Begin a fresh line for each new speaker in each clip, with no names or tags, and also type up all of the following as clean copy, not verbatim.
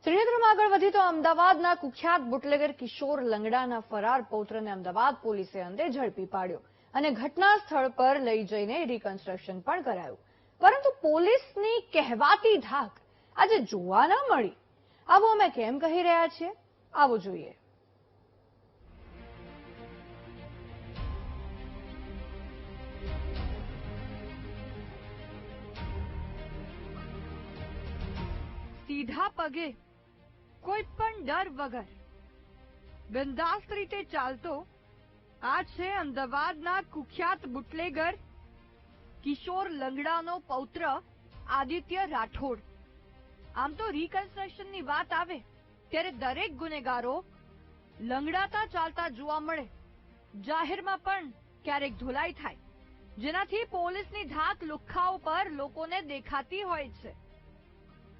ત્રિનેત્રમાં આગળ વધી તો અમદાવાદના કુખ્યાત બુટલેગર કિશોર લંગડાના ફરાર પૌત્રને અમદાવાદ પોલીસે અંતે ઝડપી પાડ્યો અને ઘટના સ્થળ પર લઈ જઈને રિકન્સ્ટ્રક્શન પણ કરાયું. પરંતુ પોલીસની કહેવાતી ધાક આજે જોવા ન મળી. આવું અમે કેમ કહી રહ્યા છીએ, આવો જોઈએ. સીધા પગે, કોઈ પણ ડર વગર બિંદાસ્ત રીતે ચાલતો આ છે અમદાવાદના કુખ્યાત બુટલેગર કિશોર લંગડાનો પૌત્ર આદિત્ય રાઠોડ. આમ તો રિકન્સ્ટ્રક્શનની વાત આવે ત્યારે દરેક ગુનેગારો લંગડાતા ચાલતા જોવા મળે. જાહેરમાં પણ ક્યારેક ધોલાઈ થાય, જેનાથી પોલીસની ધાક લુખ્ખાઓ પર લોકોને દેખાતી હોય છે.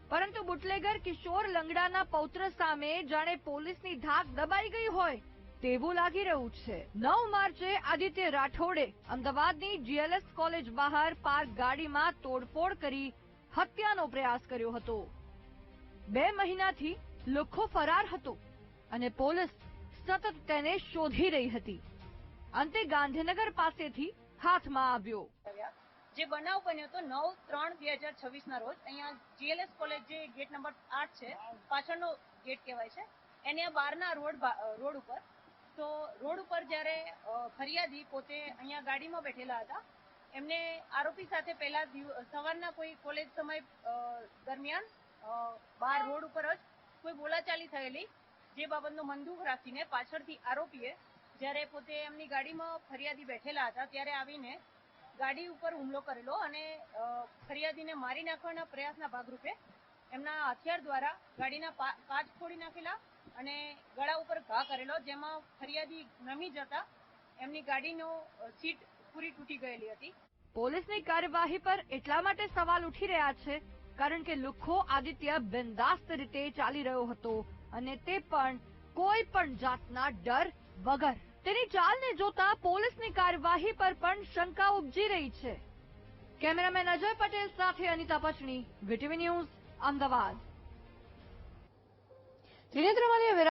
પરંતુ બુટલેગર કિશોર લંગડાના પૌત્ર સામે જાણે પોલીસની ધાક દબાઈ ગઈ હોય તેવું લાગી રહ્યું છે. 9 માર્ચે આદિત્ય રાઠોડે અમદાવાદની જીએલએસ કોલેજ બહાર પાર્ક ગાડીમાં તોડફોડ કરી હત્યાનો પ્રયાસ કર્યો હતો. 2 મહિનાથી લુખ્ખો ફરાર હતો અને પોલીસ સતત તેને શોધી રહી હતી. અંતે ગાંધીનગર પાસેથી હાથમાં આવ્યો.
જે બનાવ બન્યો હતો 9/3/2026 ના રોજ અહીંયા જીએલએસ કોલેજ જે ગેટ નંબર 8 છે, પાછળનો ગેટ કહેવાય છે, એને બહારના રોડ ઉપર તો રોડ ઉપર જ્યારે ફરિયાદી પોતે અહીંયા ગાડીમાં બેઠેલા હતા, એમને આરોપી સાથે પહેલા સવારના કોઈ કોલેજ સમય દરમિયાન બહાર રોડ ઉપર જ કોઈ બોલાચાલી થયેલી, જે બાબતનો મનદુખ રાખીને પાછળથી આરોપીએ જ્યારે પોતે એમની ગાડીમાં ફરિયાદી બેઠેલા હતા ત્યારે આવીને ગાડી ઉપર હુમલો કરેલો અને ફરિયાદીને મારી નાખવાના પ્રયાસના ભાગરૂપે એમના હથિયાર દ્વારા ગાડીના કાચ ફોડી નાખેલા અને ગળા ઉપર ઘા કરેલો, જેમાં ફરિયાદી નમી જતા એમની ગાડીનો સીટ પૂરી તૂટી ગયેલી હતી.
પોલીસની કાર્યવાહી પર એટલા માટે સવાલ ઉઠી રહ્યા છે કારણ કે લુખ્ખો આદિત્ય બિંદાસ્ત રીતે ચાલી રહ્યો હતો અને તે પણ કોઈ પણ જાતના ડર વગર. તેની ચાલને જોતા પોલીસની કાર્યવાહી પર પણ શંકા ઉપજી રહી છે. કેમેરામેન અજય પટેલ સાથે અનિતા પચણી, વીટીવી ન્યૂઝ, અમદાવાદ. ત્રિનેત્રમાંથી